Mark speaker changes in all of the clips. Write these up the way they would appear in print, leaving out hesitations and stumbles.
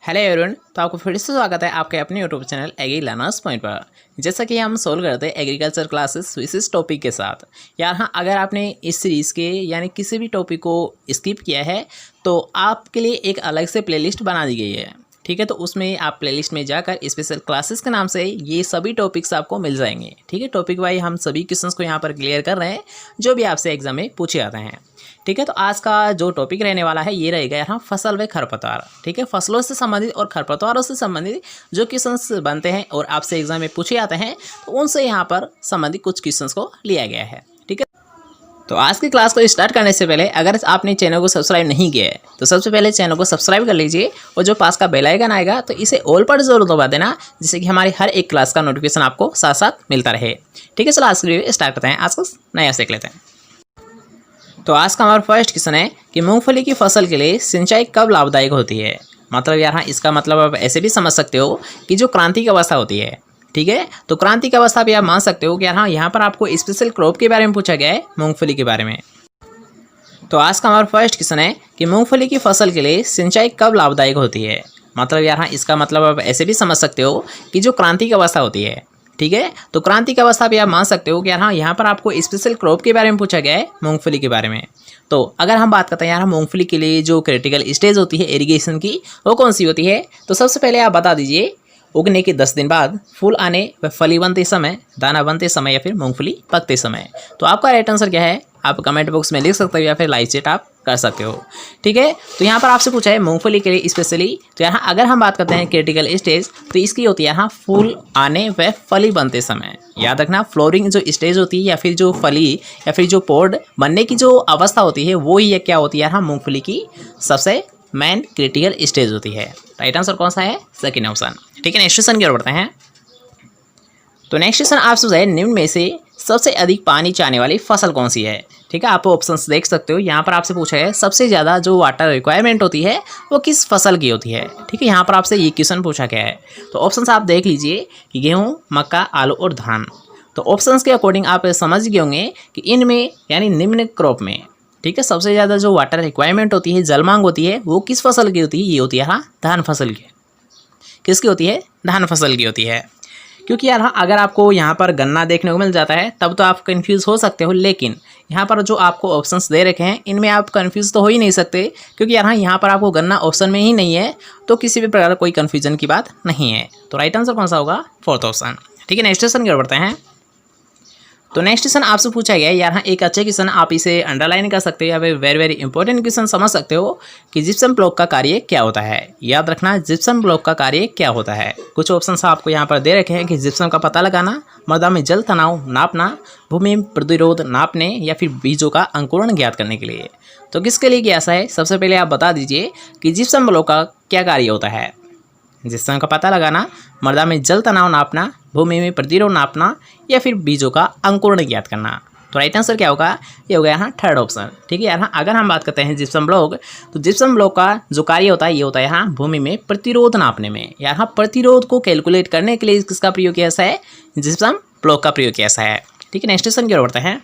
Speaker 1: Hello everyone, तो आपको फिर से स्वागत है आपके अपने YouTube channel agri learners point पर। जैसा कि हम सोल्व करते हैं एग्रीकल्चर क्लासेस विशेष टॉपिक के साथ। यार हाँ, अगर आपने इस सीरीज़ के यानी किसी भी टॉपिक को स्किप किया है तो आपके लिए एक अलग से प्लेलिस्ट बना दी गई है। ठीक है, तो उसमें आप प्लेलिस्ट में जाकर स्पेशल क्लासेस के नाम से ये सभी टॉपिक्स आपको मिल जाएंगे। ठीक है, टॉपिक वाइज हम सभी क्वेश्चंस को यहाँ पर क्लियर कर रहे हैं जो भी आपसे एग्जाम में पूछे जाते हैं। ठीक है, तो आज का जो टॉपिक रहने वाला है ये रहेगा यहाँ फसल व खरपतवार। ठीक है, फसलों से संबंधित और खरपतवारों से संबंधित जो क्वेश्चंस बनते हैं और आपसे एग्जाम में पूछे जाते हैं तो उनसे यहाँ पर संबंधित कुछ क्वेश्चंस को लिया गया है। ठीक है, तो आज की क्लास को स्टार्ट करने से पहले अगर आपने चैनल को सब्सक्राइब नहीं किया है तो सबसे पहले चैनल को सब्सक्राइब कर लीजिए और जो पास का बेल आइकन आएगा तो इसे ऑल पर जरूर दबा देना, जिससे कि हमारी हर एक क्लास का नोटिफिकेशन आपको साथ साथ मिलता रहे। ठीक है, चलो आज के वीडियो स्टार्ट करते हैं। आज को नया सीख लेते हैं। तो आज का हमारा फर्स्ट क्वेश्चन है कि मूंगफली की फसल के लिए सिंचाई कब लाभदायक होती है। मतलब यहाँ इसका मतलब आप ऐसे भी समझ सकते हो कि जो क्रांति की अवस्था होती है। ठीक है, तो क्रांति की अवस्था भी आप मान सकते हो कि यहाँ पर आपको स्पेशल क्रॉप के बारे में पूछा गया है, मूंगफली के बारे में। तो आज का हमारा फर्स्ट क्वेश्चन है कि मूंगफली की फसल के लिए सिंचाई कब लाभदायक होती है। मतलब यहाँ इसका मतलब आप ऐसे भी समझ सकते हो कि जो क्रांति की अवस्था होती है। ठीक है, तो क्रांति की अवस्था भी आप मान सकते हो कि यहाँ पर आपको स्पेशल क्रॉप के बारे में पूछा गया है, मूंगफली के बारे में। तो अगर हम बात करते हैं यहाँ मूंगफली के लिए जो क्रिटिकल स्टेज होती है इरिगेशन की, वो कौन सी होती है। तो सबसे पहले आप बता दीजिए, उगने के 10 दिन बाद, फूल आने व फली बनते समय, दाना बनते समय या फिर मूंगफली पकते समय। तो आपका राइट आंसर क्या है आप कमेंट बॉक्स में लिख सकते हो या फिर लाइव चैट आप कर सकते हो। ठीक है, तो यहाँ पर आपसे पूछा है मूंगफली के लिए स्पेशली। तो यहाँ अगर हम बात करते हैं क्रिटिकल स्टेज तो इसकी होती है यहाँ फूल आने व फली बनते समय। याद रखना, फ्लोरिंग जो स्टेज होती है या फिर जो फली या फिर जो पॉड बनने की जो अवस्था होती है वो ही क्या होती है यहाँ मूंगफली की सबसे मेन क्रिटिकल स्टेज होती है। राइट आंसर कौन सा है, सेकंड ऑप्शन। ठीक है, नेक्स्ट क्वेश्चन की ओर बढ़ते हैं। तो नेक्स्ट क्वेश्चन आपसे है निम्न में से सबसे अधिक पानी चाहने वाली फसल कौन सी है। ठीक है, आप ऑप्शंस देख सकते हो। यहाँ पर आपसे पूछा है सबसे ज़्यादा जो वाटर रिक्वायरमेंट होती है वो किस फसल की होती है। ठीक है, यहाँ पर आपसे ये क्वेश्चन पूछा गया है। तो ऑप्शंस आप देख लीजिए कि गेहूँ, मक्का, आलू और धान। तो ऑप्शंस के अकॉर्डिंग आप समझ गए होंगे कि इनमें यानी निम्न क्रॉप में, ठीक है, सबसे ज़्यादा जो वाटर रिक्वायरमेंट होती है, जल मांग होती है, वो किस फसल की होती है। ये होती है हाँ धान फसल की। किसकी होती है, धान फसल की होती है। क्योंकि यार हाँ, अगर आपको यहाँ पर गन्ना देखने को मिल जाता है तब तो आप कंफ्यूज हो सकते हो, लेकिन यहाँ पर जो आपको ऑप्शंस दे रखे हैं इनमें आप कंफ्यूज तो हो ही नहीं सकते, क्योंकि यार हाँ यहाँ पर आपको गन्ना ऑप्शन में ही नहीं है, तो किसी भी प्रकार कोई कन्फ्यूजन की बात नहीं है। तो राइट आंसर कौन सा होगा, फोर्थ ऑप्शन। ठीक है, नेक्स्ट क्वेश्चन की ओर बढ़ते हैं। तो नेक्स्ट क्वेश्चन आपसे पूछा गया है, यार हाँ एक अच्छे क्वेश्चन, आप इसे अंडरलाइन कर सकते हो या फिर वेरी वेरी इंपॉर्टेंट क्वेश्चन समझ सकते हो कि जिप्सम ब्लॉक का कार्य क्या होता है। याद रखना, जिप्सम ब्लॉक का कार्य क्या होता है। कुछ ऑप्शंस आपको यहाँ पर दे रखे हैं कि जिप्सम का पता लगाना, मृदा में जल तनाव नापना, भूमि प्रतिरोध नापने या फिर बीजों का अंकुरण ज्ञात करने के लिए। तो किसके लिए क्या ऐसा है, सबसे पहले आप बता दीजिए कि जिप्सम ब्लॉक का क्या कार्य होता है। जिप्सम का पता लगाना, मृदा में जल तनाव नापना, भूमि में प्रतिरोध नापना या फिर बीजों का अंकुरण ज्ञात करना। तो राइट आंसर क्या होगा, ये हो गया यहाँ थर्ड ऑप्शन। ठीक है, यहाँ अगर हम बात करते हैं जिप्सम ब्लॉक, तो जिप्सम ब्लॉक का जो कार्य होता है ये होता है यहाँ भूमि में प्रतिरोध नापने में। यहाँ प्रतिरोध को कैलकुलेट करने के लिए किसका प्रयोग किया ऐसा है, जिप्सम ब्लॉक का प्रयोग किया ऐसा है। ठीक है, नेक्स्ट क्वेश्चन की ओर बढ़ते हैं।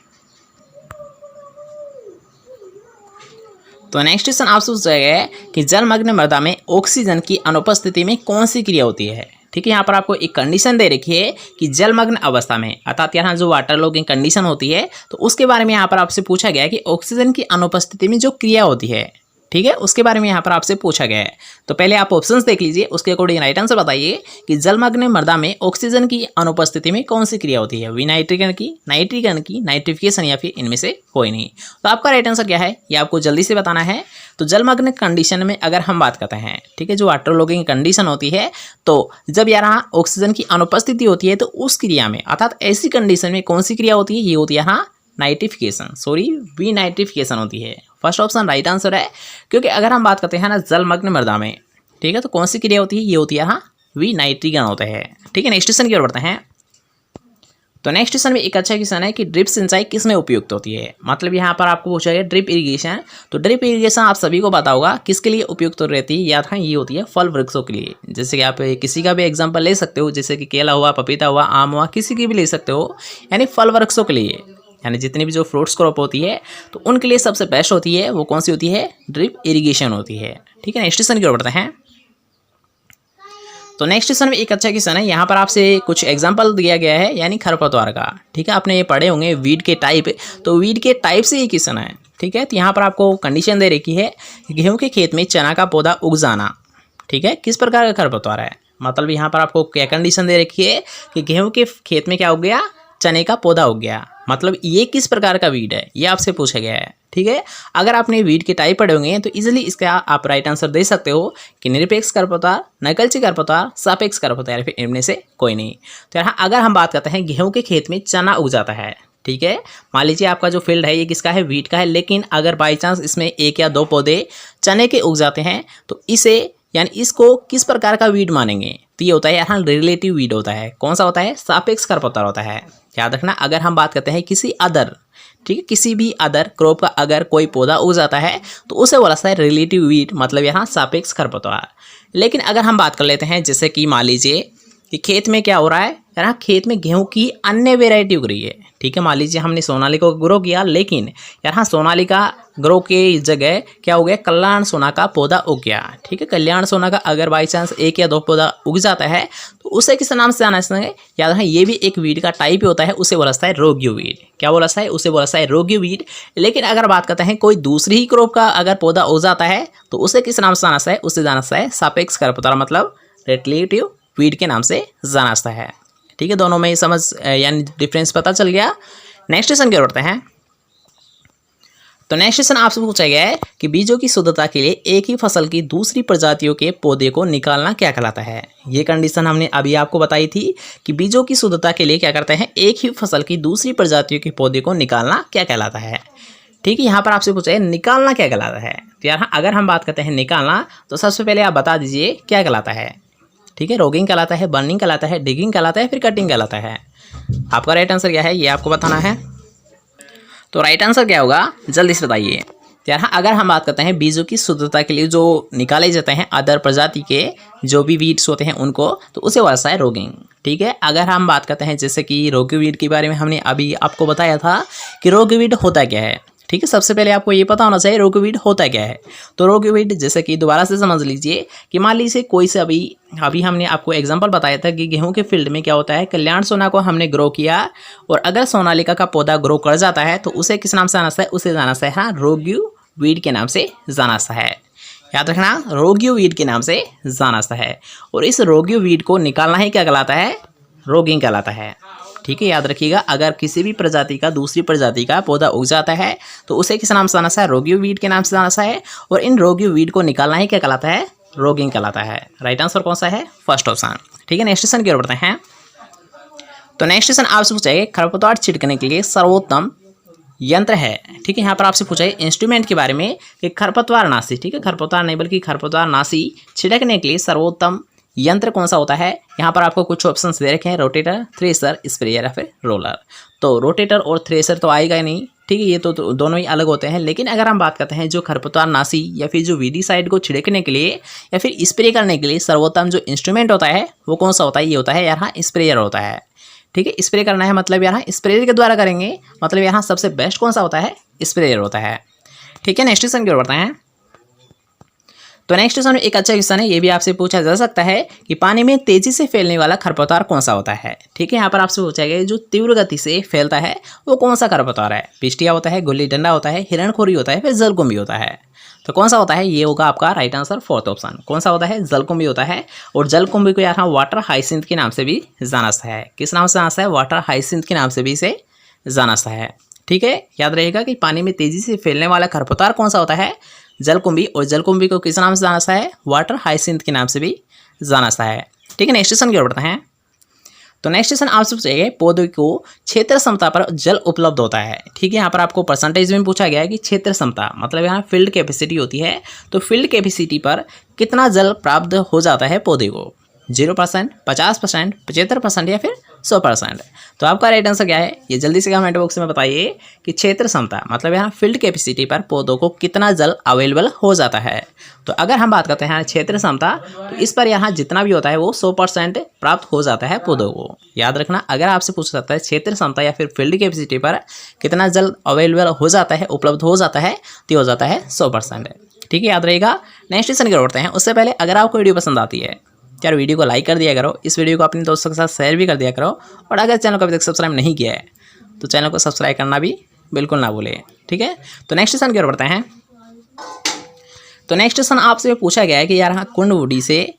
Speaker 1: तो नेक्स्ट क्वेश्चन आपसे पूछा गया है कि जलमग्न मृदा में ऑक्सीजन की अनुपस्थिति में कौन सी क्रिया होती है। ठीक है, यहाँ पर आपको एक कंडीशन दे रखी है कि जलमग्न अवस्था में, अर्थात यहाँ जो वाटर लॉगिंग कंडीशन होती है, तो उसके बारे में यहाँ पर आपसे पूछा गया है कि ऑक्सीजन की अनुपस्थिति में जो क्रिया होती है, ठीक है, उसके बारे में यहाँ पर आपसे पूछा गया है। तो पहले आप ऑप्शंस देख लीजिए, उसके अकॉर्डिंग राइट आंसर बताइए कि जलमग्न मृदा में ऑक्सीजन की अनुपस्थिति में कौन सी क्रिया होती है। विनाइट्रीकरण की, नाइट्रीकरण की, नाइट्रिफिकेशन या फिर इनमें से कोई नहीं। तो आपका राइट आंसर क्या है ये आपको जल्दी से बताना है। तो जलमग्न कंडीशन में अगर हम बात करते हैं, ठीक है, जो वाटर लॉगिंग कंडीशन होती है, तो जब यहाँ ऑक्सीजन की अनुपस्थिति होती है तो उस क्रिया में, अर्थात ऐसी कंडीशन में कौन सी क्रिया होती है, ये होती है यहाँ नाइट्रिफिकेशन, सॉरी विनाइट्रिफिकेशन होती है। फर्स्ट ऑप्शन राइट आंसर है, क्योंकि अगर हम बात करते हैं ना जलमग्न मृदा में, ठीक है, तो कौन सी क्रिया होती है, ये होती है यहाँ विनाइट्रीकरण होता है। ठीक है, नेक्स्ट क्वेश्चन की ओर बढ़ते हैं। तो नेक्स्ट क्वेश्चन में एक अच्छा क्वेश्चन है कि ड्रिप सिंचाई किस में उपयुक्त होती है। मतलब यहाँ पर आपको पूछा गया ड्रिप इरिगेशन। तो ड्रिप इरिगेशन आप सभी को पता होगा किसके लिए उपयुक्त रहती है, याद है ये होती है फल वृक्षों के लिए। जैसे कि आप किसी का भी एग्जांपल ले सकते हो, जैसे कि केला हुआ, पपीता हुआ, आम हुआ, किसी की भी ले सकते हो, यानी फल वृक्षों के लिए, यानी जितनी भी जो फ्रूट्स क्रॉप होती है तो उनके लिए सबसे बेस्ट होती है वो कौन सी होती है, ड्रिप इरिगेशन होती है। ठीक है, नेक्स्ट क्वेश्चन की ओर बढ़ते हैं। तो नेक्स्ट क्वेश्चन में एक अच्छा क्वेश्चन है, यहाँ पर आपसे कुछ एग्जांपल दिया गया है यानी खरपतवार का। ठीक है, आपने ये पढ़े होंगे वीड के टाइप, तो वीड के टाइप से ये क्वेश्चन है। ठीक है, तो यहाँ पर आपको कंडीशन दे रखी है, गेहूं के खेत में चना का पौधा उग जाना। ठीक है, किस प्रकार का खरपतवार है, मतलब यहाँ पर आपको क्या कंडीशन दे रखी है कि गेहूं के खेत में क्या उग गया, चने का पौधा उग गया, मतलब ये किस प्रकार का वीड है, ये आपसे पूछा गया है। ठीक है, अगर आपने वीड के टाइप पढ़े होंगे तो इजीली इसका आप राइट आंसर दे सकते हो कि निरपेक्ष खरपतवार, नकलची खरपतवार, सापेक्ष खरपतवार, या फिर इनमें से कोई नहीं। तो यहाँ अगर हम बात करते हैं गेहूं के खेत में चना उग जाता है। ठीक है, मान लीजिए आपका जो फील्ड है ये किसका है, वीट का है, लेकिन अगर बाई चांस इसमें एक या दो पौधे चने के उग जाते हैं तो इसे यानी इसको किस प्रकार का वीड मानेंगे, तो ये होता है यहाँ रिलेटिव वीड होता है। कौन सा होता है, सापेक्ष खरपतवार होता है। याद रखना, अगर हम बात करते हैं किसी अदर, ठीक है, किसी भी अदर क्रॉप का अगर कोई पौधा उग जाता है तो उसे बोला जाता है रिलेटिव वीड, मतलब यहाँ सापेक्ष खरपतवार। लेकिन अगर हम बात कर लेते हैं जैसे कि मान लीजिए कि खेत में क्या हो रहा है, यहाँ खेत में गेहूं की अन्य वेराइटी उग रही है। ठीक है, मान लीजिए हमने सोनालिका को ग्रो किया, लेकिन यहाँ सोनालिका ग्रो के जगह क्या हो गया, कल्याण सोना का पौधा उग गया। ठीक है, कल्याण सोना का अगर बाई चांस एक या दो पौधा उग जाता है तो उसे किस नाम से जाना है, याद है ये भी एक वीड का टाइप होता है, उसे बोला जाता है रोग्यू वीड। क्या बोला जाता है, उसे बोला जाता है रोग्यू वीड। लेकिन अगर बात करते हैं कोई दूसरी ही क्रॉप का अगर पौधा उग जाता है तो उसे किस नाम से जाना है, उसे जाना है सापेक्ष खरपतवार, मतलब रिलेटिव वीड के नाम से जाना है। ठीक है, दोनों में समझ यानी डिफरेंस पता चल गया। नेक्स्ट क्वेश्चन क्या करते हैं, तो नेक्स्ट क्वेश्चन आपसे पूछा गया है कि बीजों की शुद्धता के लिए एक ही फसल की दूसरी प्रजातियों के पौधे को निकालना क्या कहलाता है। ये कंडीशन हमने अभी आपको बताई थी कि बीजों की शुद्धता के लिए क्या करते हैं, एक ही फसल की दूसरी प्रजातियों के पौधे को निकालना क्या कहलाता है। ठीक है, यहाँ पर आपसे पूछा है निकालना क्या कहलाता है। तो यार अगर हम बात करते हैं निकालना, तो सबसे पहले आप बता दीजिए क्या कहलाता है। ठीक है, रोगिंग कहलाता है, बर्निंग कहलाता है, डिगिंग कहलाता है, फिर कटिंग कहलाता है। आपका राइट आंसर क्या है ये आपको बताना है। तो राइट आंसर क्या होगा, जल्दी से बताइए। यहाँ अगर हम बात करते हैं बीजों की शुद्धता के लिए जो निकाले जाते हैं अदर प्रजाति के जो भी वीड्स होते हैं उनको, तो उसे बोलता है रोगिंग। ठीक है, अगर हम बात करते हैं जैसे कि रोग्यू वीड के बारे में हमने अभी आपको बताया था कि रोग्यू वीड होता क्या है। ठीक है, सबसे पहले आपको ये पता होना चाहिए रोग्यू वीड होता क्या है। तो रोग्यू वीड जैसे कि दोबारा से समझ लीजिए कि मान लीजिए कोई से अभी हमने आपको एग्जांपल बताया था कि गेहूं के फील्ड में क्या होता है, कल्याण सोना को हमने ग्रो किया और अगर सोनालिका का पौधा ग्रो कर जाता है तो उसे किस नाम से जाना है, उसे जाना है हाँ रोग्यू वीड के नाम से जाना है। याद रखना, रोग्यू वीड के नाम से जाना है। और इस रोग्यू वीड को निकालना ही क्या कहलाता है, रोगिंग कहलाता है। ठीक है, याद रखिएगा, अगर किसी भी प्रजाति का दूसरी प्रजाति का पौधा उग जाता है तो उसे किस नाम से जाना है, रोग्यू वीड के नाम से जाना है। और इन रोग्यू वीड को निकालना ही क्या कहलाता है, रोगिंग कहलाता है। राइट आंसर कौन सा है, फर्स्ट ऑप्शन। ठीक है, नेक्स्ट क्वेश्चन की ओर बढ़ते हैं। तो नेक्स्ट क्वेश्चन आपसे पूछा है खरपतवार छिड़कने के लिए सर्वोत्तम यंत्र है। ठीक है, यहाँ पर आपसे पूछा है इंस्ट्रूमेंट के बारे में कि खरपतवार नाशी, ठीक है, खरपतवार नहीं बल्कि खरपतवार नाशी छिड़कने के लिए सर्वोत्तम यंत्र कौन सा होता है। यहाँ पर आपको कुछ ऑप्शंस दे रखे हैं, रोटेटर, थ्रेसर, स्प्रेयर या फिर रोलर। तो रोटेटर और थ्रेसर तो आएगा ही नहीं। ठीक है, ये तो दोनों ही अलग होते हैं। लेकिन अगर हम बात करते हैं जो खरपतवार नाशी या फिर जो वीडीसाइड को छिड़कने के लिए या फिर स्प्रे करने के लिए सर्वोत्तम जो इंस्ट्रूमेंट होता है वो कौन सा होता है, ये होता है यहाँ स्प्रेयर होता है। ठीक है, स्प्रे करना है मतलब यहाँ स्प्रेयर के द्वारा करेंगे, मतलब यहाँ सबसे बेस्ट कौन सा होता है, स्प्रेयर होता है। ठीक है, नेक्स्ट क्वेश्चन की ओर बढ़ते हैं। तो नेक्स्ट क्वेश्चन एक अच्छा क्वेश्चन है, ये भी आपसे पूछा जा सकता है कि पानी में तेजी से फैलने वाला खरपतवार कौन सा होता है। ठीक है, यहाँ पर आपसे पूछा गया जो तीव्र गति से फैलता है वो कौन सा खरपतवार है। पिस्टिया होता है, गुल्ली डंडा होता है, हिरणखोरी होता है, फिर जलकुंभी होता है। तो कौन सा होता है, ये होगा आपका राइट आंसर फोर्थ ऑप्शन। कौन सा होता है, जलकुंभी होता है। और जलकुंभी को यहाँ वाटर हाइसिंथ के नाम से भी जाना है। किस नाम से जाना है, वाटर हाइसिंथ के नाम से भी इसे जाना है। ठीक है, याद रहेगा कि पानी में तेजी से फैलने वाला खरपतवार कौन सा होता है, जलकुंभी। और जलकुंभी को किस नाम से जाना है, वाटर हाइसिंथ के नाम से भी जाना है। ठीक है, नेक्स्ट क्वेश्चन की ओर बढ़ते हैं। तो नेक्स्ट क्वेश्चन आपसे पूछेगा पौधे को क्षेत्र क्षमता पर जल उपलब्ध होता है। ठीक है, यहाँ पर आपको परसेंटेज में पूछा गया है कि क्षेत्र क्षमता मतलब यहाँ फील्ड कैपेसिटी होती है, तो फील्ड कैपेसिटी पर कितना जल प्राप्त हो जाता है पौधे को, 0%, 50%, 75% या फिर 100%। तो आपका राइट आंसर क्या है, ये जल्दी से कमेंट बॉक्स में बताइए कि क्षेत्र क्षमता मतलब यहाँ फील्ड कैपेसिटी पर पौधों को कितना जल अवेलेबल हो जाता है। तो अगर हम बात करते हैं क्षेत्र क्षमता, तो इस पर यहाँ जितना भी होता है वो 100% प्राप्त हो जाता है पौधों को। याद रखना, अगर आपसे पूछा जाता है क्षेत्र क्षमता या फिर फील्ड कैपेसिटी पर कितना जल अवेलेबल हो जाता है, उपलब्ध हो जाता है, तो हो जाता है 100%। ठीक है, याद रहेगा। नेक्स्ट क्वेश्चन की ओर बढ़ते हैं। उससे पहले अगर आपको वीडियो पसंद आती है यार वीडियो को लाइक कर दिया करो, इस वीडियो को अपने दोस्तों के साथ शेयर भी कर दिया करो, और अगर चैनल को अभी तक सब्सक्राइब नहीं किया है तो चैनल को सब्सक्राइब करना भी बिल्कुल ना भूलें, ठीक है। तो नेक्स्ट क्वेश्चन की ओर बढ़ते हैं। तो नेक्स्ट क्वेश्चन आपसे पूछा गया है कि यार हाँ, कुंड विधि से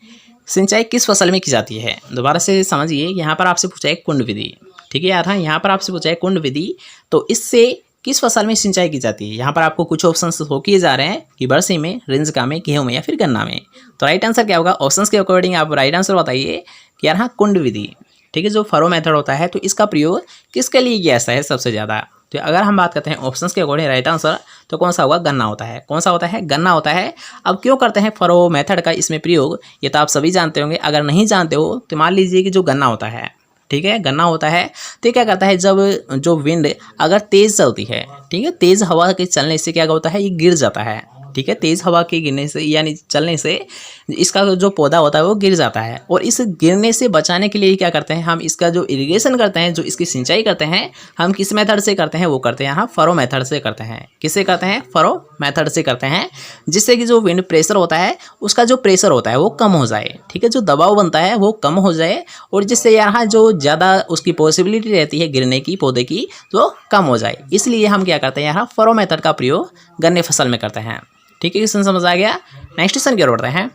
Speaker 1: सिंचाई किस फसल में की जाती है। दोबारा से समझिए, यहाँ पर आपसे पूछा है कुंड विधि, ठीक है यार हाँ, यहाँ पर आपसे पूछा है कुंड विधि, तो इससे किस फसल में सिंचाई की जाती है। यहाँ पर आपको कुछ ऑप्शंस हो किए जा रहे हैं कि बरसी में, रिंजका में, गेहूं में या फिर गन्ना में। तो राइट आंसर क्या होगा, ऑप्शंस के अकॉर्डिंग आप राइट आंसर बताइए कि यार हाँ, कुंड विधि, ठीक है, जो फरो मेथड होता है तो इसका प्रयोग किसके लिए किया जाता है सबसे ज़्यादा। तो अगर हम बात करते हैं ऑप्शंस के अकॉर्डिंग राइट आंसर, तो कौन सा होगा, गन्ना होता है। कौन सा होता है, गन्ना होता है। अब क्यों करते हैं फरो मेथड का इसमें प्रयोग, ये तो आप सभी जानते होंगे। अगर नहीं जानते हो तो मान लीजिए कि जो गन्ना होता है, ठीक है, गन्ना होता है तो क्या करता है, जब जो विंड अगर तेज़ चलती है, ठीक है, तेज़ हवा के चलने से क्या होता है, ये गिर जाता है, ठीक है, तेज़ हवा के गिरने से यानी चलने से इसका जो पौधा होता है वो गिर जाता है। और इस गिरने से बचाने के लिए क्या करते हैं, हम इसका जो इरिगेशन करते हैं, जो इसकी सिंचाई करते हैं, हम किस मेथड से करते हैं, वो करते हैं यहाँ फरो मेथड से करते हैं। किससे करते हैं, फरो मेथड से करते हैं, जिससे कि जो विंड प्रेशर होता है उसका जो प्रेशर होता है वो कम हो जाए, ठीक है, जो दबाव बनता है वो कम हो जाए, और जिससे यहाँ जो ज़्यादा उसकी पॉसिबिलिटी रहती है गिरने की पौधे की वो कम हो जाए। इसलिए हम क्या करते हैं, यहाँ फरो मेथड का प्रयोग गन्ने फसल में करते हैं, ठीक है। क्वेश्चन समझ आ गया। नेक्स्ट क्वेश्चन की ओर बढ़ते हैं।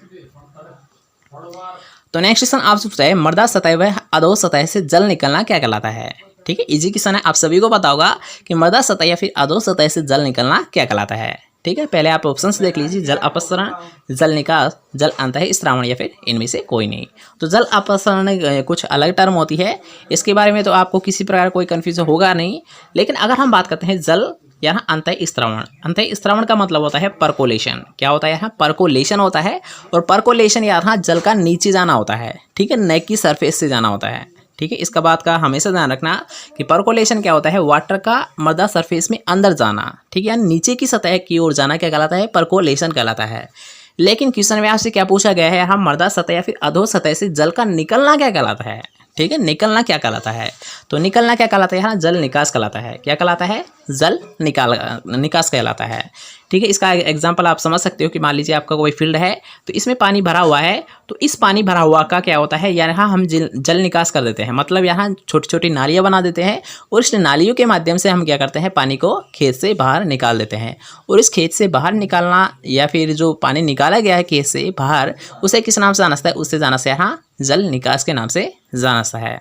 Speaker 1: तो नेक्स्ट क्वेश्चन आपसे पूछा है, मृदा सतह व अधो सतह से जल निकलना क्या कहलाता है, ठीक है। इजी क्वेश्चन है, आप सभी को पता होगा कि मृदा सतह या फिर अधो सतह से जल निकलना क्या कहलाता है, ठीक है। पहले आप ऑप्शंस देख लीजिए, जल अपसरण, जल निकास, जल अंतःस्रावण या फिर इनमें से कोई नहीं। तो जल अपसरण कुछ अलग टर्म होती है, इसके बारे में तो आपको किसी प्रकार कोई कन्फ्यूजन होगा नहीं। लेकिन अगर हम बात करते हैं जल यहाँ अंतःस्रावण, अंतःस्रावण का मतलब होता है परकोलेशन। क्या होता है, यहाँ परकोलेशन होता है, और परकोलेशन यहाँ जल का नीचे जाना होता है, ठीक है, न कि सरफेस से जाना होता है, ठीक है। इसका बात का हमेशा ध्यान रखना कि परकोलेशन क्या होता है, वाटर का मृदा सरफेस में अंदर जाना, ठीक है, नीचे की सतह की ओर जाना क्या कहलाता है, परकोलेशन कहलाता है। लेकिन क्वेश्चन में आपसे क्या पूछा गया है, हम मृदा सतह या फिर अधो सतह से जल का निकलना क्या कहलाता है, ठीक है, निकलना क्या कहलाता है। तो निकलना क्या कहलाता है, यहाँ जल निकास कहलाता है। क्या कहलाता है, जल निकास कहलाता है, ठीक है। इसका एग्जांपल आप समझ सकते हो कि मान लीजिए आपका कोई फील्ड है, तो इसमें पानी भरा हुआ है, तो इस पानी भरा हुआ का क्या होता है, यहाँ हम जल निकास कर देते हैं, मतलब यहाँ छोटी छोटी नालियाँ बना देते हैं, और इस नालियों के माध्यम से हम क्या करते हैं, पानी को खेत से बाहर निकाल देते हैं। और इस खेत से बाहर निकालना या फिर जो पानी निकाला गया है खेत से बाहर, उसे किस नाम से जाना जाता है, उससे जाना से यहाँ जल निकास के नाम से जाना सा है,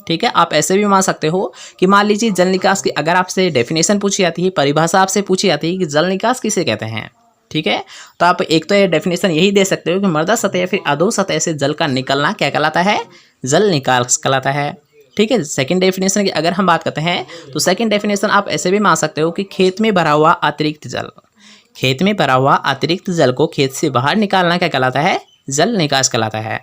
Speaker 1: ठीक है। आप ऐसे भी मान सकते हो कि मान लीजिए जल निकास की अगर आपसे डेफिनेशन पूछी जाती है, परिभाषा आपसे पूछी जाती है कि जल निकास किसे कहते हैं, ठीक है, तो आप एक तो ये डेफिनेशन यही दे सकते हो कि मृदा सतह या फिर अधो सतह से जल का निकलना क्या कहलाता है, जल निकास कहलाता है, ठीक है। सेकंड डेफिनेशन की अगर हम बात करते हैं, तो सेकंड डेफिनेशन आप ऐसे भी मान सकते हो कि खेत में भरा हुआ अतिरिक्त जल, खेत में भरा हुआ अतिरिक्त जल को खेत से बाहर निकालना क्या कहलाता है, जल निकास कहलाता है,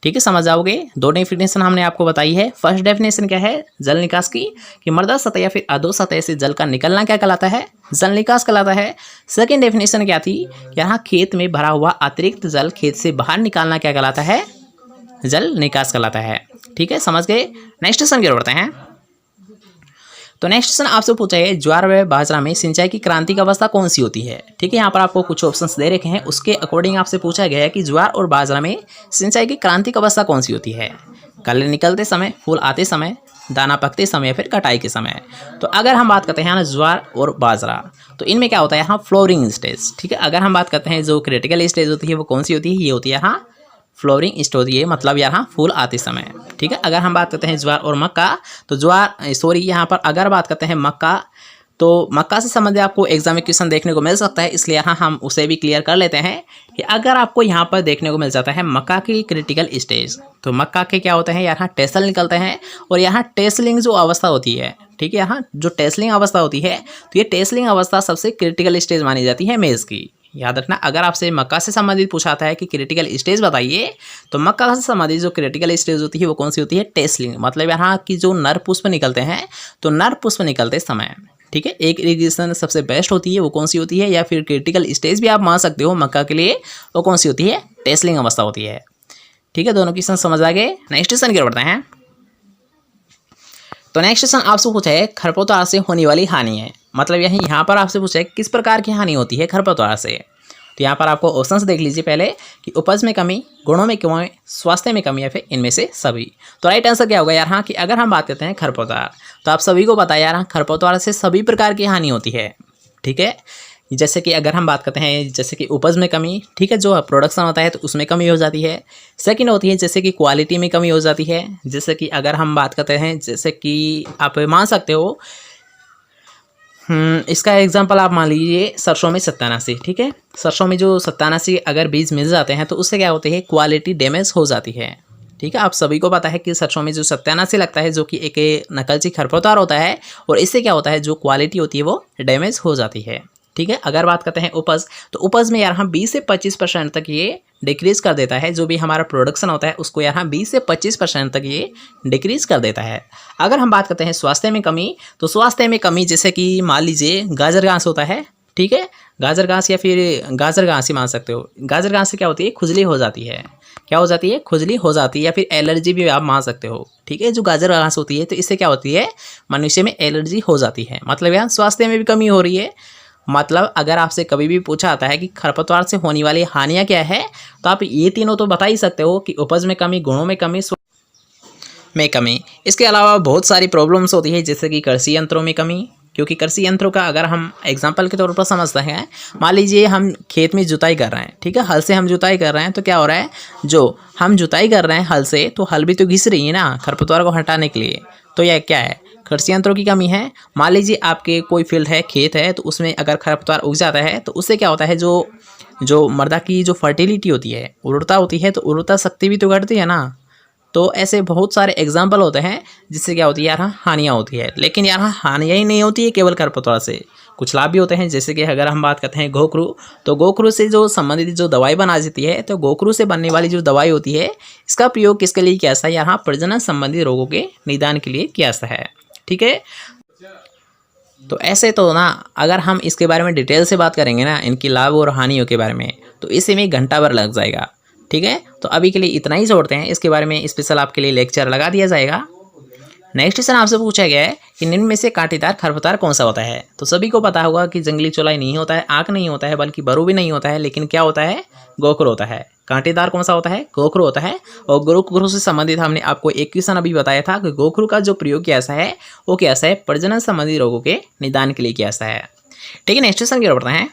Speaker 1: ठीक है। समझ जाओगे। दो डेफिनेशन हमने आपको बताई है। फर्स्ट डेफिनेशन क्या है जल निकास की, कि मृदा सतह या फिर अधो सतह से जल का निकलना क्या कहलाता है, जल निकास कहलाता है। सेकंड डेफिनेशन क्या थी, यहाँ खेत में भरा हुआ अतिरिक्त जल खेत से बाहर निकालना क्या कहलाता है, जल निकास कहलाता है, ठीक है, समझ गए। नेक्स्ट क्वेश्चन की ओर बढ़ते हैं। तो नेक्स्ट क्वेश्चन आपसे पूछा है, ज्वार व बाजरा में सिंचाई की क्रांतिक अवस्था कौन सी होती है, ठीक है। यहाँ पर आपको कुछ ऑप्शंस दे रखे हैं, उसके अकॉर्डिंग आपसे पूछा गया है कि ज्वार और बाजरा में सिंचाई की क्रांतिक अवस्था कौन सी होती है, कली निकलते समय, फूल आते समय, दाना पकते समय या फिर कटाई के समय। तो अगर हम बात करते हैं ना ज्वार और बाजरा, तो इनमें क्या होता है, यहाँ फ्लोरिंग स्टेज, ठीक है। अगर हम बात करते हैं जो क्रिटिकल स्टेज होती है वो कौन सी होती है, ये होती है यहाँ फ्लोरिंग स्टेज, ये मतलब यहाँ फूल आते समय, ठीक है। अगर हम बात करते हैं ज्वार और मक्का, तो यहाँ पर अगर बात करते हैं मक्का, तो मक्का से संबंधित आपको एग्जाम में क्वेश्चन देखने को मिल सकता है, इसलिए यहाँ हम उसे भी क्लियर कर लेते हैं कि अगर आपको यहाँ पर देखने को मिल जाता है मक्का की क्रिटिकल स्टेज, तो मक्का के क्या होते हैं, यहाँ टेसल निकलते हैं, और यहाँ टेसलिंग जो अवस्था होती है, ठीक है, यहाँ जो टेसलिंग अवस्था होती है, तो ये टेसलिंग अवस्था सबसे क्रिटिकल स्टेज मानी जाती है मेज़ की। याद रखना, अगर आपसे मक्का से संबंधित पूछाता है कि क्रिटिकल स्टेज बताइए, तो मक्का से संबंधित जो क्रिटिकल स्टेज होती है वो कौन सी होती है, टेसलिंग, मतलब यहाँ की जो नर पुष्प निकलते हैं, तो नर पुष्प निकलते समय, ठीक है। एक इरिगेशन सबसे बेस्ट होती है वो कौन सी होती है, या फिर क्रिटिकल स्टेज भी आप मान सकते हो मक्का के लिए, वो कौन सी होती है, टेसलिंग अवस्था होती है, ठीक है। दोनों क्वेश्चन समझ आ गए। नेक्स्ट क्वेश्चन की ओर बढ़ते हैं। तो नेक्स्ट क्वेश्चन आपसे पूछा है, खरपतवार से होने वाली हानि है, मतलब यहाँ पर आपसे पूछा है किस प्रकार की हानि होती है खरपतवार से। तो यहाँ पर आपको ऑप्शंस देख लीजिए पहले कि उपज में कमी, गुणों में कमी, स्वास्थ्य में कमी या फिर इनमें से सभी। तो राइट आंसर क्या होगा यार? हाँ, कि अगर हम बात करते हैं खरपतवार, तो आप सभी को पता है यार, हाँ, खरपतवार से सभी प्रकार की हानि होती है। ठीक है, जैसे कि अगर हम बात करते हैं जैसे कि उपज में कमी, ठीक है, जो प्रोडक्शन होता है तो उसमें कमी हो जाती है। सेकंड होती है जैसे कि क्वालिटी में कमी हो जाती है। जैसे कि अगर हम बात करते हैं जैसे कि आप मान सकते हो, इसका एग्जांपल आप मान लीजिए सरसों में सत्तानाशी। ठीक है, सरसों में जो सत्तानाशी अगर बीज मिल जाते हैं तो उससे क्या होती है, क्वालिटी डैमेज हो जाती है। ठीक है, आप सभी को पता है कि सरसों में जो सत्यानाशी लगता है जो कि एक नकलची खरपतवार होता है, और इससे क्या होता है, जो क्वालिटी होती है वो डैमेज हो जाती है। ठीक है, अगर बात करते हैं उपज, तो उपज में यार हम 20 से 25% तक ये डिक्रीज़ कर देता है। जो भी हमारा प्रोडक्शन होता है उसको यार हम 20 से 25% तक ये डिक्रीज़ कर देता है। अगर हम बात करते हैं स्वास्थ्य में कमी, तो स्वास्थ्य में कमी जैसे कि मान लीजिए गाजर घास होता है। ठीक है, गाजर घास या फिर गाजर घास ही मान सकते हो। गाजर घास से क्या होती है, खुजली हो जाती है। क्या हो जाती है, खुजली हो जाती है, या फिर एलर्जी भी आप मान सकते हो। ठीक है, जो गाजर घास होती है तो इससे क्या होती है, मनुष्य में एलर्जी हो जाती है। मतलब यहाँ स्वास्थ्य में भी कमी हो रही है। मतलब अगर आपसे कभी भी पूछा आता है कि खरपतवार से होने वाली हानियाँ क्या है, तो आप ये तीनों तो बता ही सकते हो कि उपज में कमी, गुणों में कमी, में कमी। इसके अलावा बहुत सारी प्रॉब्लम्स होती है जैसे कि कृषि यंत्रों में कमी, क्योंकि कृषि यंत्रों का अगर हम एग्जांपल के तौर पर समझते हैं, मान लीजिए हम खेत में जुताई कर रहे हैं। ठीक है, हल से हम जुताई कर रहे हैं, तो क्या हो रहा है, जो हम जुताई कर रहे हैं हल से, तो हल भी तो घिस रही है ना खरपतवार को हटाने के लिए। तो यह क्या है, कृषि यंत्रों की कमी है। मान लीजिए आपके कोई फील्ड है, खेत है, तो उसमें अगर खरपतवार उग जाता है तो उससे क्या होता है, जो मृदा की जो फर्टिलिटी होती है, उर्वरता होती है, तो उर्वरता शक्ति भी तो घटती है ना। तो ऐसे बहुत सारे एग्जाम्पल होते हैं जिससे क्या होती है यार, हानियाँ होती है। लेकिन यार हानियाँ ही नहीं होती है केवल खरपतवार से, कुछ लाभ भी होते हैं। जैसे कि अगर हम बात करते हैं गोखरू, तो गोखरू से जो संबंधित जो दवाई बना जाती है, तो गोखरू से बनने वाली जो दवाई होती है, इसका प्रयोग किसके लिए किया जाता है, यहाँ प्रजनन संबंधी रोगों के निदान के लिए किया जाता है। ठीक है, तो ऐसे तो ना अगर हम इसके बारे में डिटेल से बात करेंगे ना, इनकी लाभ और हानियों के बारे में, तो इसी में घंटा भर लग जाएगा। ठीक है, तो अभी के लिए इतना ही छोड़ते हैं। इसके बारे में स्पेशल आपके लिए लेक्चर लगा दिया जाएगा। नेक्स्ट क्वेश्चन आपसे पूछा गया है कि निम्न में से कांटेदार खरपतवार कौन सा होता है। तो सभी को पता होगा कि जंगली चौलाई नहीं होता है, आंख नहीं होता है, बल्कि बरू भी नहीं होता है, लेकिन क्या होता है, गोखरू होता है। कांटेदार कौन सा होता है, गोखरू होता है। और गोखरू से संबंधित हमने आपको एक क्वेश्चन अभी बताया था कि गोखरू का जो प्रयोग किया जाता है वो क्या है, प्रजनन संबंधी रोगों के निदान के लिए किया जाता है। ठीक है, नेक्स्ट क्वेश्चन की ओर बढ़ते हैं।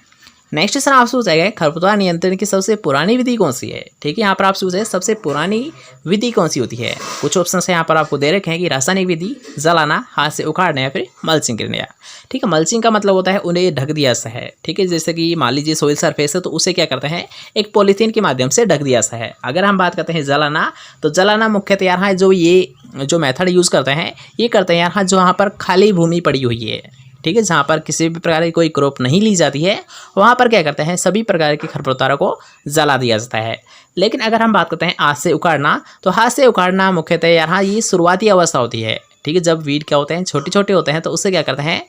Speaker 1: नेक्स्ट क्वेश्चन आपसे पूछा गया खरपतवार नियंत्रण की सबसे पुरानी विधि कौन सी है। ठीक है, यहाँ पर आपसे पूछा है सबसे पुरानी विधि कौन सी होती है। कुछ ऑप्शन है यहाँ पर आपको दे रखे हैं कि रासायनिक विधि, जलाना, हाथ से उखाड़ना, या फिर मल्चिंग करना। ठीक है, मल्चिंग का मतलब होता है उन्हें ढक दिया जाता है। ठीक है, जैसे कि मान लीजिए सोइल सरफेस है तो उसे क्या करते हैं, एक पॉलीथीन के माध्यम से ढक दिया जाता है। अगर हम बात करते हैं जलाना, तो जलाना मुख्यतः यहाँ जो मेथड यूज़ करते हैं, ये करते हैं यहाँ जो वहाँ पर खाली भूमि पड़ी हुई है। ठीक है, जहाँ पर किसी भी प्रकार की कोई क्रॉप नहीं ली जाती है, वहाँ पर क्या करते हैं, सभी प्रकार के खरपतवारों को जला दिया जाता है। लेकिन अगर हम बात करते हैं हाथ से उखाड़ना, तो हाथ से उखाड़ना मुख्यतः यहाँ ये शुरुआती अवस्था होती है। ठीक है, जब वीड क्या होते हैं, छोटे छोटे होते हैं, तो उससे क्या करते हैं,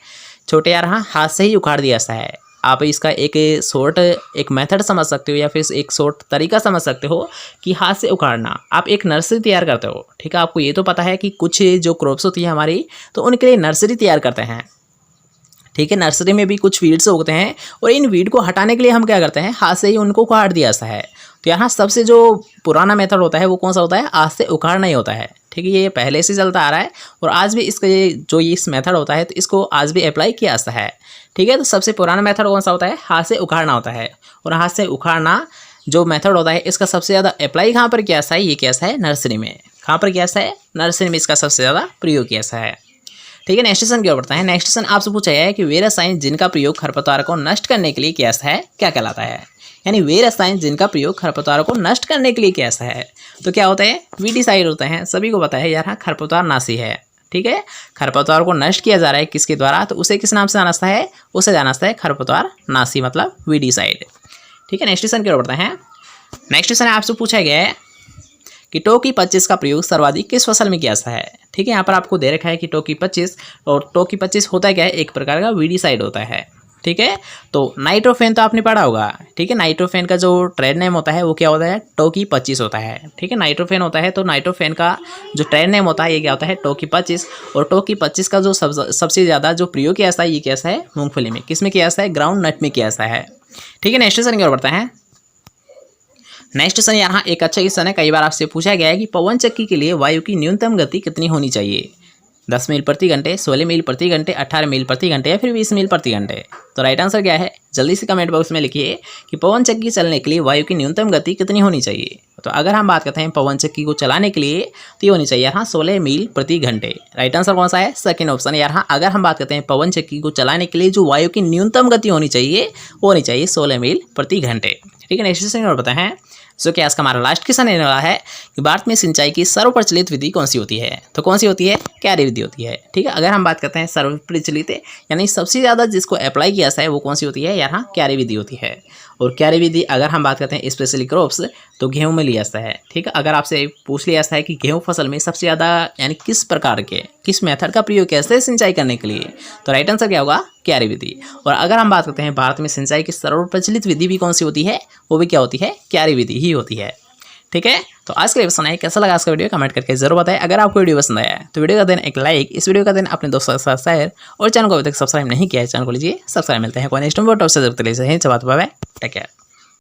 Speaker 1: छोटे यहाँ हाथ से ही उखाड़ दिया जाता है। आप इसका एक मेथड समझ सकते हो, या फिर एक शॉर्ट तरीका समझ सकते हो कि हाथ से उखाड़ना। आप एक नर्सरी तैयार करते हो। ठीक है, आपको ये तो पता है कि कुछ जो क्रॉप्स होती है हमारी, तो उनके लिए नर्सरी तैयार करते हैं। ठीक है, नर्सरी में भी कुछ वीड्स उगते हैं, और इन वीड को हटाने के लिए हम क्या करते हैं, हाथ से ही उनको उखाड़ दिया जाता है। तो यहाँ सबसे जो पुराना मेथड होता है वो कौन सा होता है, हाथ से उखाड़ना ही होता है। ठीक है, ये पहले से चलता आ रहा है, और आज भी इस मेथड होता है तो इसको आज भी अप्लाई किया जाता है। ठीक है, तो सबसे पुराना मेथड कौन सा होता है, हाथ से उखाड़ना होता है। और हाथ से उखाड़ना जो मेथड होता है, इसका सबसे ज़्यादा अप्लाई कहाँ पर किया जाता है, ये किया जाता है नर्सरी में। कहाँ पर किया जाता है, नर्सरी में इसका सबसे ज़्यादा प्रयोग किया जाता है। ठीक है, नेक्स्ट क्वेश्चन की ओर बढ़ते हैं। नेक्स्ट क्वेश्चन आपसे पूछा गया है कि वे रसायन जिनका प्रयोग खरपतवार को नष्ट करने के लिए किया जाता है क्या कहलाता है। यानी वे रसायन जिनका प्रयोग खरपतवार को नष्ट करने के लिए किया जाता है, तो क्या होता है, वीडिसाइड होते हैं। सभी को पता है यार, खरपतवार नाशी है। ठीक है, खरपतवार को नष्ट किया जा रहा है किसके द्वारा, तो उसे किस नाम से जाना जाता है, उसे जाना जाता है खरपतवार नाशी, मतलब वीडिसाइड। ठीक है, नेक्स्ट क्वेश्चन की ओर बढ़ते हैं। नेक्स्ट क्वेश्चन आपसे पूछा गया है कि टोकी 25 का प्रयोग सर्वाधिक किस फसल में किया जाता है। ठीक है, यहाँ पर आपको दे रखा है कि टोकी 25, और टोकी 25 होता क्या है, एक प्रकार का वीडिसाइड होता है। ठीक है, तो नाइट्रोफेन तो आपने पढ़ा होगा। ठीक है, नाइट्रोफेन का जो ट्रेड नेम होता है वो क्या होता है, टोकी 25 होता है। ठीक है, नाइट्रोफेन होता है, तो नाइट्रोफेन का जो ट्रेड नेम होता है ये क्या होता है, टोकी 25। और टोकी 25 का जो सबसे ज़्यादा जो प्रयोग किया जाता है, ये किया जाता है मूंगफली में। किस में किया जाता है, ग्राउंड नट में किया जाता है। ठीक है, नेक्स्ट क्वेश्चन की ओर बढ़ते हैं। नेक्स्ट क्वेश्चन यहाँ एक अच्छा क्वेश्चन है, कई बार आपसे पूछा गया है कि पवन चक्की के लिए वायु की न्यूनतम गति कितनी होनी चाहिए, 10 मील प्रति घंटे, 16 मील प्रति घंटे, 18 मील प्रति घंटे या फिर 20 मील प्रति घंटे। तो राइट आंसर क्या है, जल्दी से कमेंट बॉक्स में लिखिए कि पवन चक्की चलने के लिए वायु की न्यूनतम गति कितनी होनी चाहिए। तो अगर हम बात करते हैं पवन चक्की को चलाने के लिए तो ये होनी चाहिए यहाँ 16 मील प्रति घंटे। राइट आंसर कौन सा है, सेकंड ऑप्शन। यहाँ अगर हम बात करते हैं पवन चक्की को चलाने के लिए जो वायु की न्यूनतम गति होनी चाहिए वो होनी चाहिए 16 मील प्रति घंटे। ठीक है, नेक्स्ट क्वेश्चन और बताते हैं। सो क्या इसका हमारा लास्ट क्वेश्चन रहने वाला है कि भारत में सिंचाई की सर्वप्रचलित विधि कौन सी होती है। तो कौन सी होती है, क्यारी विधि होती है। ठीक है, अगर हम बात करते हैं सर्वप्रचलित यानी सबसे ज़्यादा जिसको अप्लाई किया जाता है वो कौन सी होती है, यहाँ क्यारी विधि होती है। और क्यारी विधि अगर हम बात करते हैं स्पेशली क्रॉप्स तो गेहूं में लिया जाता है। ठीक है, अगर आपसे पूछ लिया जाता है कि गेहूं फसल में सबसे ज़्यादा यानी किस प्रकार के किस मेथड का प्रयोग किया जाता है सिंचाई करने के लिए, तो राइट आंसर क्या होगा, क्यारी विधि। और अगर हम बात करते हैं भारत में सिंचाई की सर्वप्रचलित विधि भी कौन सी होती है, वो भी क्या होती है, क्यारी विधि ही होती है। ठीक है, तो आज के लिए पसंद आए, कैसा लगा आज का वीडियो कमेंट करके जरूर बताएं। अगर आपको वीडियो पसंद आया है तो वीडियो का देन एक लाइक, इस वीडियो का देन अपने दोस्तों के साथ शेयर और चैनल को अभी तक सब्सक्राइब नहीं किया है चैनल को लीजिए सब्सक्राइब। मिलते हैं कोई नेक्स्ट वीडियो, टेक केयर।